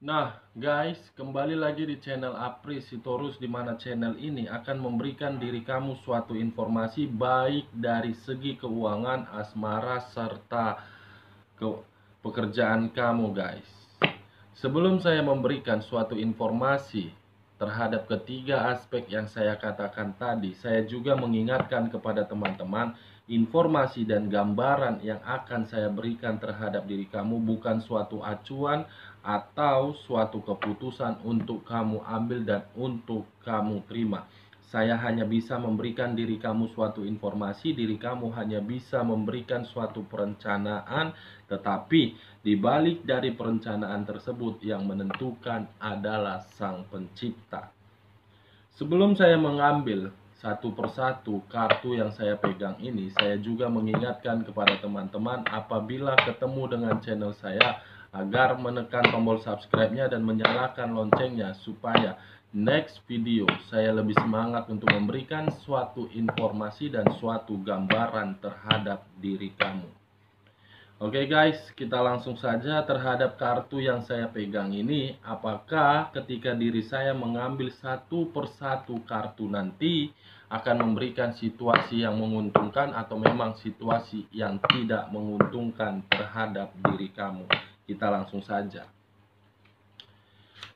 Nah, guys, kembali lagi di channel Apri Sitorus, di mana channel ini akan memberikan diri kamu suatu informasi baik dari segi keuangan, asmara, serta ke pekerjaan kamu, guys. Sebelum saya memberikan suatu informasi terhadap ketiga aspek yang saya katakan tadi, saya juga mengingatkan kepada teman-teman, informasi dan gambaran yang akan saya berikan terhadap diri kamu bukan suatu acuan atau suatu keputusan untuk kamu ambil dan untuk kamu terima. Saya hanya bisa memberikan diri kamu suatu informasi, diri kamu hanya bisa memberikan suatu perencanaan, tetapi di balik dari perencanaan tersebut yang menentukan adalah Sang Pencipta. Sebelum saya mengambil satu persatu kartu yang saya pegang ini, saya juga mengingatkan kepada teman-teman apabila ketemu dengan channel saya agar menekan tombol subscribe-nya dan menyalakan loncengnya supaya next video saya lebih semangat untuk memberikan suatu informasi dan suatu gambaran terhadap diri kamu. Oke guys, kita langsung saja terhadap kartu yang saya pegang ini. Apakah ketika diri saya mengambil satu persatu kartu nanti akan memberikan situasi yang menguntungkan atau memang situasi yang tidak menguntungkan terhadap diri kamu? Kita langsung saja.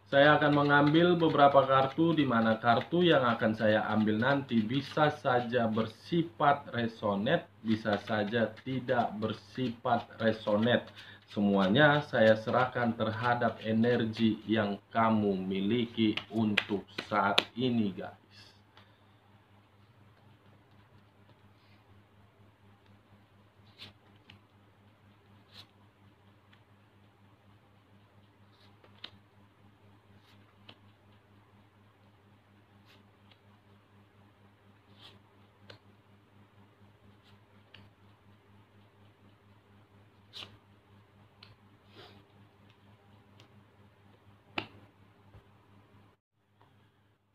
Saya akan mengambil beberapa kartu, di mana kartu yang akan saya ambil nanti bisa saja bersifat resonate, bisa saja tidak bersifat resonate. Semuanya saya serahkan terhadap energi yang kamu miliki untuk saat ini, guys.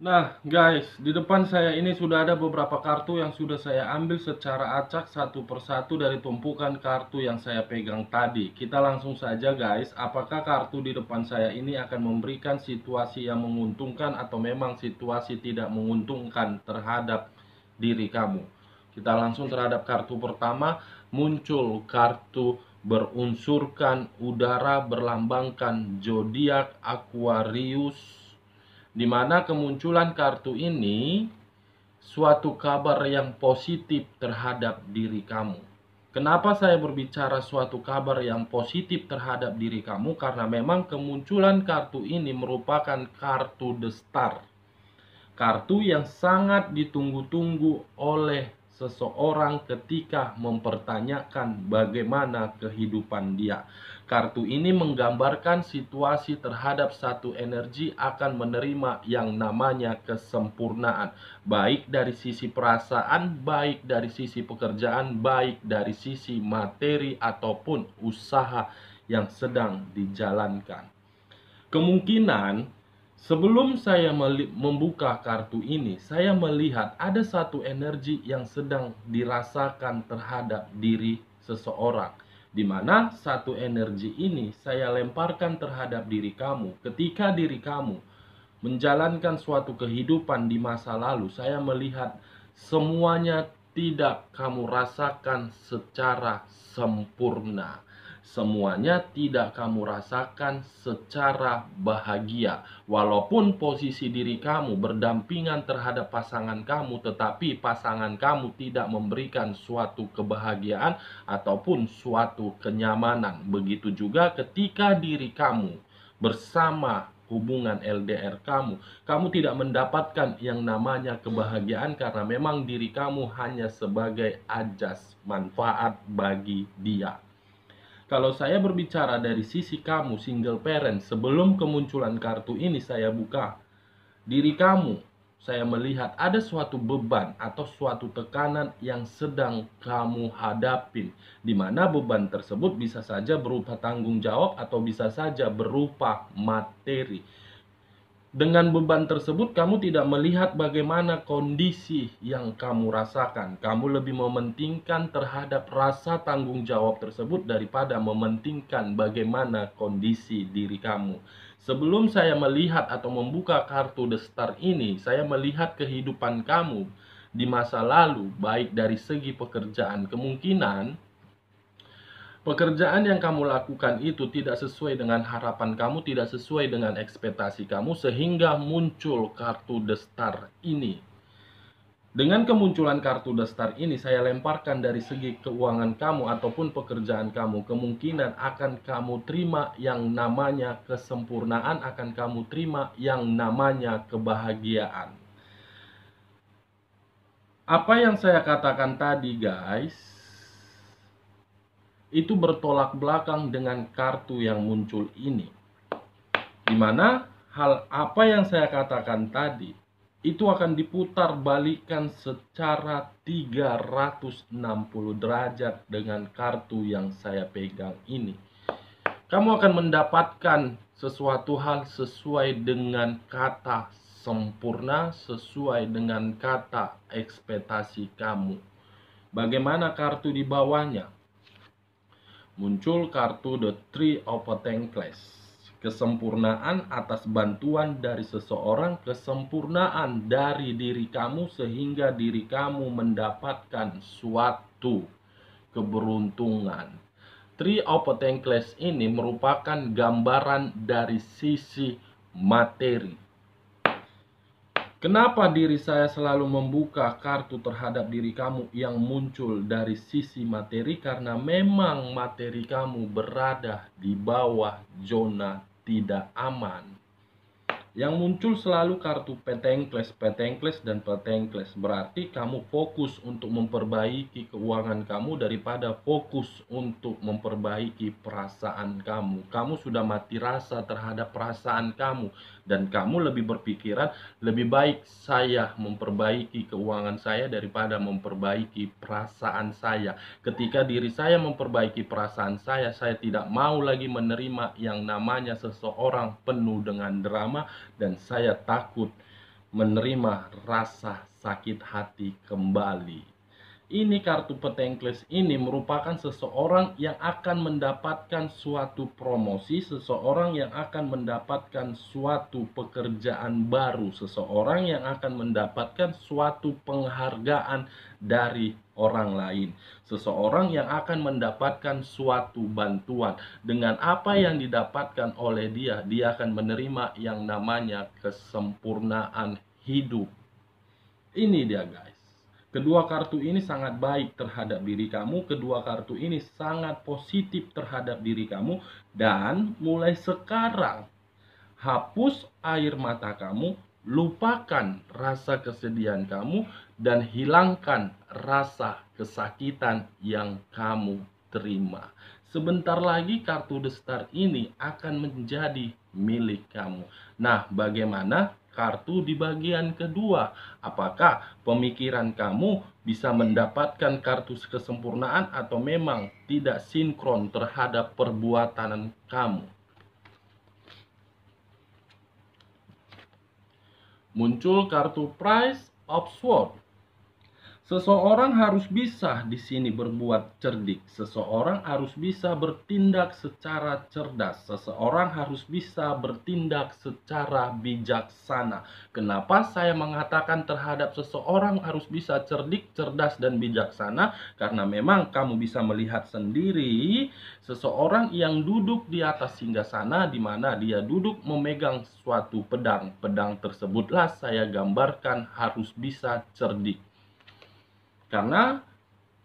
Nah guys, di depan saya ini sudah ada beberapa kartu yang sudah saya ambil secara acak satu persatu dari tumpukan kartu yang saya pegang tadi. Kita langsung saja guys, apakah kartu di depan saya ini akan memberikan situasi yang menguntungkan atau memang situasi tidak menguntungkan terhadap diri kamu. Kita langsung terhadap kartu pertama, muncul kartu berunsurkan udara berlambangkan zodiak Aquarius, di mana kemunculan kartu ini suatu kabar yang positif terhadap diri kamu. Kenapa saya berbicara suatu kabar yang positif terhadap diri kamu? Karena memang kemunculan kartu ini merupakan kartu The Star. Kartu yang sangat ditunggu-tunggu oleh seseorang ketika mempertanyakan bagaimana kehidupan dia. Kartu ini menggambarkan situasi terhadap satu energi akan menerima yang namanya kesempurnaan, baik dari sisi perasaan, baik dari sisi pekerjaan, baik dari sisi materi ataupun usaha yang sedang dijalankan. Kemungkinan sebelum saya membuka kartu ini, saya melihat ada satu energi yang sedang dirasakan terhadap diri seseorang, di mana satu energi ini saya lemparkan terhadap diri kamu. Ketika diri kamu menjalankan suatu kehidupan di masa lalu, saya melihat semuanya tidak kamu rasakan secara sempurna. Semuanya tidak kamu rasakan secara bahagia. Walaupun posisi diri kamu berdampingan terhadap pasangan kamu, tetapi pasangan kamu tidak memberikan suatu kebahagiaan ataupun suatu kenyamanan. Begitu juga ketika diri kamu bersama hubungan LDR kamu, kamu tidak mendapatkan yang namanya kebahagiaan karena memang diri kamu hanya sebagai ajas manfaat bagi dia. Kalau saya berbicara dari sisi kamu single parent, sebelum kemunculan kartu ini saya buka, diri kamu, saya melihat ada suatu beban atau suatu tekanan yang sedang kamu hadapin, di mana beban tersebut bisa saja berupa tanggung jawab atau bisa saja berupa materi. Dengan beban tersebut kamu tidak melihat bagaimana kondisi yang kamu rasakan. Kamu lebih mementingkan terhadap rasa tanggung jawab tersebut daripada mementingkan bagaimana kondisi diri kamu. Sebelum saya melihat atau membuka kartu The Star ini, saya melihat kehidupan kamu di masa lalu, baik dari segi pekerjaan. Kemungkinan pekerjaan yang kamu lakukan itu tidak sesuai dengan harapan kamu, tidak sesuai dengan ekspektasi kamu, sehingga muncul kartu The Star ini. Dengan kemunculan kartu The Star ini, saya lemparkan dari segi keuangan kamu ataupun pekerjaan kamu. Kemungkinan akan kamu terima yang namanya kesempurnaan, akan kamu terima yang namanya kebahagiaan. Apa yang saya katakan tadi, guys, itu bertolak belakang dengan kartu yang muncul ini. Dimana hal apa yang saya katakan tadi itu akan diputar balikan secara 360 derajat dengan kartu yang saya pegang ini. Kamu akan mendapatkan sesuatu hal sesuai dengan kata sempurna, sesuai dengan kata ekspektasi kamu. Bagaimana kartu di bawahnya? Muncul kartu The Three of Pentacles. Kesempurnaan atas bantuan dari seseorang, kesempurnaan dari diri kamu sehingga diri kamu mendapatkan suatu keberuntungan. Three of Pentacles ini merupakan gambaran dari sisi materi. Kenapa diri saya selalu membuka kartu terhadap diri kamu yang muncul dari sisi materi? Karena memang materi kamu berada di bawah zona tidak aman. Yang muncul selalu kartu Pentacles dan Pentacles. Berarti kamu fokus untuk memperbaiki keuangan kamu daripada fokus untuk memperbaiki perasaan kamu. Kamu sudah mati rasa terhadap perasaan kamu. Dan kamu lebih berpikiran, lebih baik saya memperbaiki keuangan saya daripada memperbaiki perasaan saya. Ketika diri saya memperbaiki perasaan saya tidak mau lagi menerima yang namanya seseorang penuh dengan drama. Dan saya takut menerima rasa sakit hati kembali. Ini kartu Pentacles ini merupakan seseorang yang akan mendapatkan suatu promosi, seseorang yang akan mendapatkan suatu pekerjaan baru, seseorang yang akan mendapatkan suatu penghargaan dari orang lain, seseorang yang akan mendapatkan suatu bantuan. Dengan apa yang didapatkan oleh dia akan menerima yang namanya kesempurnaan hidup. Ini dia, guys. Kedua kartu ini sangat baik terhadap diri kamu. Kedua kartu ini sangat positif terhadap diri kamu. Dan mulai sekarang, hapus air mata kamu, lupakan rasa kesedihan kamu, dan hilangkan rasa kesakitan yang kamu terima. Sebentar lagi kartu The Star ini akan menjadi milik kamu. Nah, bagaimana kartu di bagian kedua? Apakah pemikiran kamu bisa mendapatkan kartu kesempurnaan atau memang tidak sinkron terhadap perbuatan kamu? Muncul kartu Price of Swords. Seseorang harus bisa di sini berbuat cerdik. Seseorang harus bisa bertindak secara cerdas. Seseorang harus bisa bertindak secara bijaksana. Kenapa saya mengatakan terhadap seseorang harus bisa cerdik, cerdas, dan bijaksana? Karena memang kamu bisa melihat sendiri seseorang yang duduk di atas singgasana, di mana dia duduk memegang suatu pedang. Pedang tersebutlah saya gambarkan harus bisa cerdik. Karena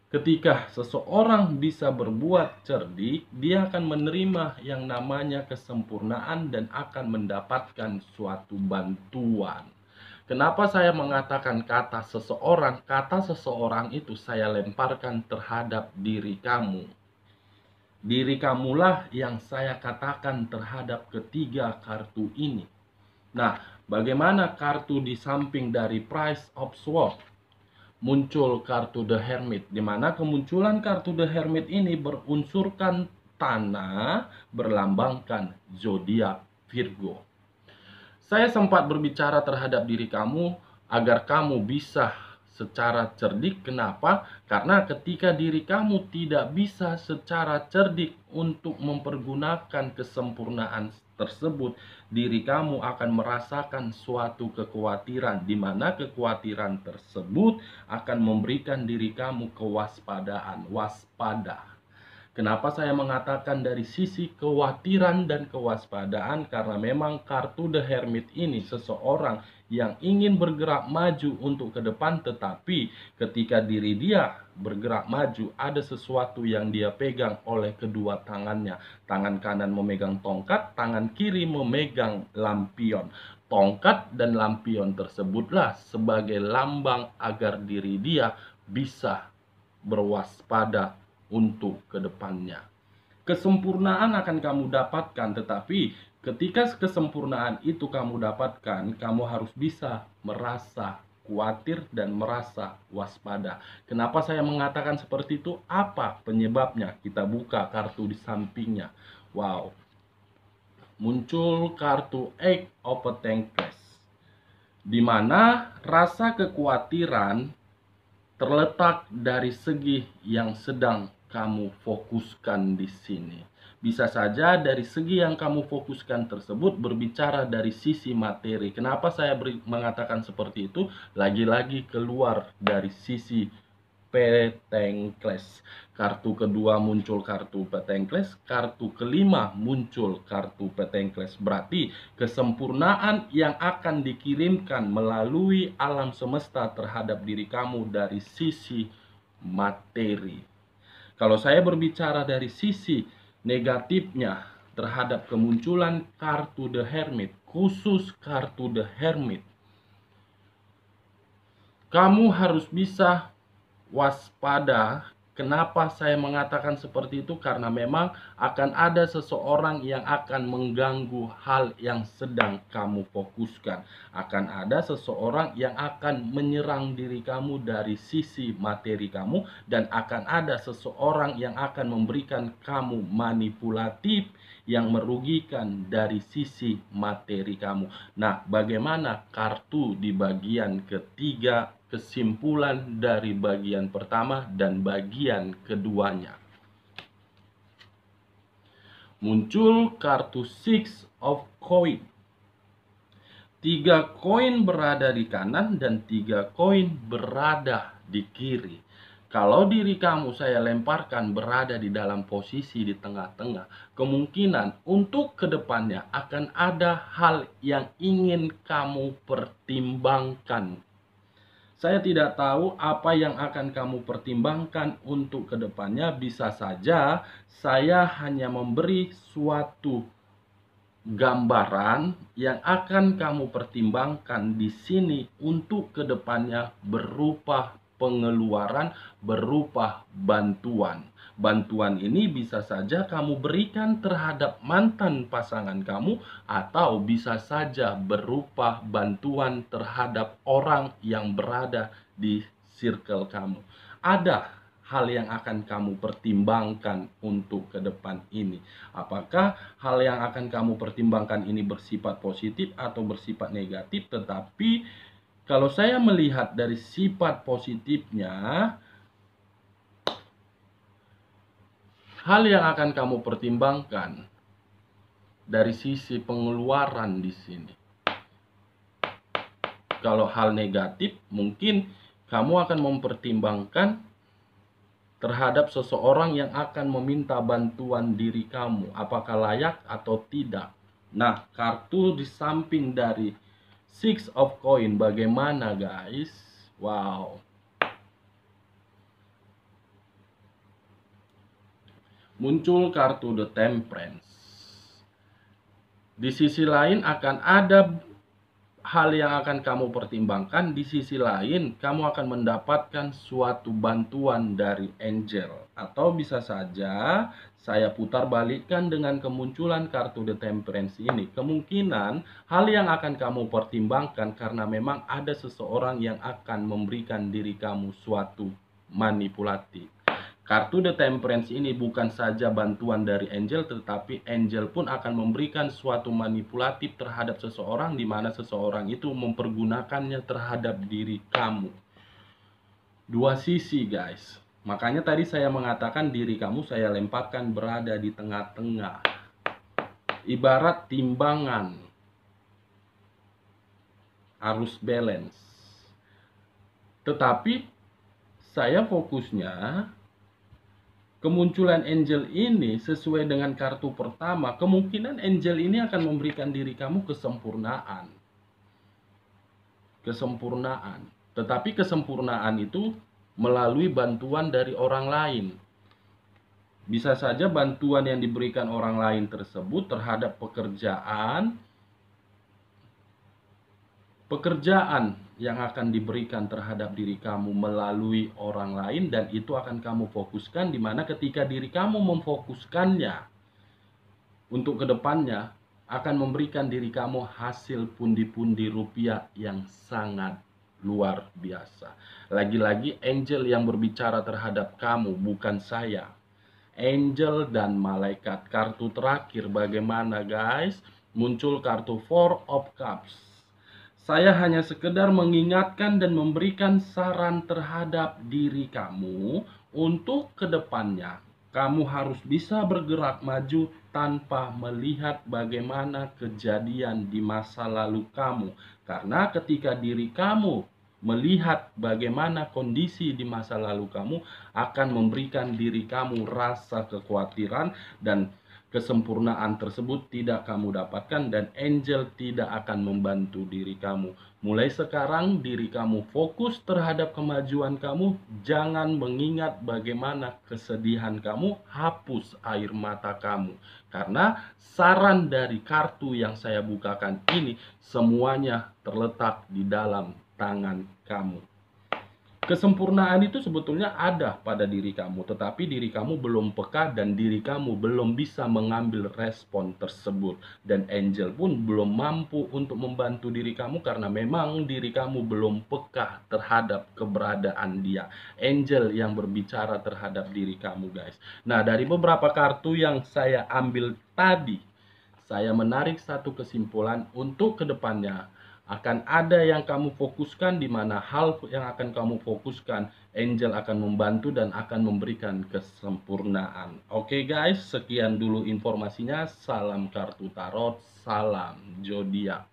ketika seseorang bisa berbuat cerdik, dia akan menerima yang namanya kesempurnaan dan akan mendapatkan suatu bantuan. Kenapa saya mengatakan kata seseorang? Kata seseorang itu saya lemparkan terhadap diri kamu. Diri kamulah yang saya katakan terhadap ketiga kartu ini. Nah, bagaimana kartu di samping dari Price of Swords? Muncul kartu The Hermit, di mana kemunculan kartu The Hermit ini berunsurkan tanah, berlambangkan zodiak Virgo. Saya sempat berbicara terhadap diri kamu agar kamu bisa secara cerdik. Kenapa? Karena ketika diri kamu tidak bisa secara cerdik untuk mempergunakan kesempurnaan tersebut, diri kamu akan merasakan suatu kekhawatiran, di mana kekhawatiran tersebut akan memberikan diri kamu kewaspadaan. Waspada. Kenapa saya mengatakan dari sisi kekhawatiran dan kewaspadaan? Karena memang kartu The Hermit ini seseorang yang ingin bergerak maju untuk ke depan, tetapi ketika diri dia bergerak maju, ada sesuatu yang dia pegang oleh kedua tangannya. Tangan kanan memegang tongkat, tangan kiri memegang lampion. Tongkat dan lampion tersebutlah sebagai lambang agar diri dia bisa berwaspada untuk kedepannya. Kesempurnaan akan kamu dapatkan, tetapi ketika kesempurnaan itu kamu dapatkan, kamu harus bisa merasa khawatir dan merasa waspada. Kenapa saya mengatakan seperti itu? Apa penyebabnya? Kita buka kartu di sampingnya. Wow, muncul kartu Eight of Pentacles, di mana rasa kekhawatiran terletak dari segi yang sedang kamu fokuskan di sini. Bisa saja dari segi yang kamu fokuskan tersebut berbicara dari sisi materi. Kenapa saya mengatakan seperti itu? Lagi-lagi keluar dari sisi Pentacles. Kartu kedua muncul kartu Pentacles, kartu kelima muncul kartu Pentacles. Berarti kesempurnaan yang akan dikirimkan melalui alam semesta terhadap diri kamu dari sisi materi. Kalau saya berbicara dari sisi negatifnya terhadap kemunculan kartu The Hermit, khusus kartu The Hermit, kamu harus bisa waspada. Kenapa saya mengatakan seperti itu? Karena memang akan ada seseorang yang akan mengganggu hal yang sedang kamu fokuskan. Akan ada seseorang yang akan menyerang diri kamu dari sisi materi kamu, dan akan ada seseorang yang akan memberikan kamu manipulatif yang merugikan dari sisi materi kamu. Nah, bagaimana kartu di bagian ketiga, kesimpulan dari bagian pertama dan bagian keduanya? Muncul kartu Six of Coin. 3 koin berada di kanan dan 3 koin berada di kiri. Kalau diri kamu saya lemparkan berada di dalam posisi di tengah-tengah, kemungkinan untuk kedepannya akan ada hal yang ingin kamu pertimbangkan. Saya tidak tahu apa yang akan kamu pertimbangkan untuk kedepannya. Bisa saja saya hanya memberi suatu gambaran yang akan kamu pertimbangkan di sini untuk kedepannya berupa pengeluaran, berupa bantuan. Bantuan ini bisa saja kamu berikan terhadap mantan pasangan kamu, atau bisa saja berupa bantuan terhadap orang yang berada di circle kamu. Ada hal yang akan kamu pertimbangkan untuk ke depan ini. Apakah hal yang akan kamu pertimbangkan ini bersifat positif atau bersifat negatif? Tetapi kalau saya melihat dari sifat positifnya, hal yang akan kamu pertimbangkan dari sisi pengeluaran di sini. Kalau hal negatif, mungkin kamu akan mempertimbangkan terhadap seseorang yang akan meminta bantuan diri kamu, apakah layak atau tidak. Nah, kartu di samping dari Six of Coin bagaimana, guys? Wow. Muncul kartu The Temperance. Di sisi lain akan ada hal yang akan kamu pertimbangkan. Di sisi lain kamu akan mendapatkan suatu bantuan dari angel. Atau bisa saja saya putar balikkan dengan kemunculan kartu The Temperance ini. Kemungkinan hal yang akan kamu pertimbangkan karena memang ada seseorang yang akan memberikan diri kamu suatu manipulatif. Kartu The Temperance ini bukan saja bantuan dari angel, tetapi angel pun akan memberikan suatu manipulatif terhadap seseorang, di mana seseorang itu mempergunakannya terhadap diri kamu. Dua sisi, guys. Makanya tadi saya mengatakan diri kamu saya lemparkan berada di tengah-tengah. Ibarat timbangan. Harus balance. Tetapi saya fokusnya kemunculan angel ini sesuai dengan kartu pertama. Kemungkinan angel ini akan memberikan diri kamu kesempurnaan. Kesempurnaan. Tetapi kesempurnaan itu melalui bantuan dari orang lain. Bisa saja bantuan yang diberikan orang lain tersebut terhadap pekerjaan yang akan diberikan terhadap diri kamu melalui orang lain, dan itu akan kamu fokuskan, dimana ketika diri kamu memfokuskannya untuk kedepannya akan memberikan diri kamu hasil pundi-pundi rupiah yang sangat luar biasa. Lagi-lagi angel yang berbicara terhadap kamu, bukan saya. Angel dan malaikat. Kartu terakhir bagaimana, guys? Muncul kartu Four of Cups. Saya hanya sekedar mengingatkan dan memberikan saran terhadap diri kamu untuk kedepannya. Kamu harus bisa bergerak maju tanpa melihat bagaimana kejadian di masa lalu kamu. Karena ketika diri kamu melihat bagaimana kondisi di masa lalu kamu, akan memberikan diri kamu rasa kekhawatiran, dan kesempurnaan tersebut tidak kamu dapatkan, dan angel tidak akan membantu diri kamu. Mulai sekarang diri kamu fokus terhadap kemajuan kamu. Jangan mengingat bagaimana kesedihan kamu, hapus air mata kamu. Karena saran dari kartu yang saya bukakan ini semuanya terletak di dalam tangan kamu. Kesempurnaan itu sebetulnya ada pada diri kamu, tetapi diri kamu belum peka dan diri kamu belum bisa mengambil respon tersebut. Dan angel pun belum mampu untuk membantu diri kamu karena memang diri kamu belum peka terhadap keberadaan dia. Angel yang berbicara terhadap diri kamu, guys. Nah, dari beberapa kartu yang saya ambil tadi, saya menarik satu kesimpulan untuk kedepannya. Akan ada yang kamu fokuskan, di mana hal yang akan kamu fokuskan, angel akan membantu dan akan memberikan kesempurnaan. Oke guys, sekian dulu informasinya. Salam kartu tarot, salam zodiak.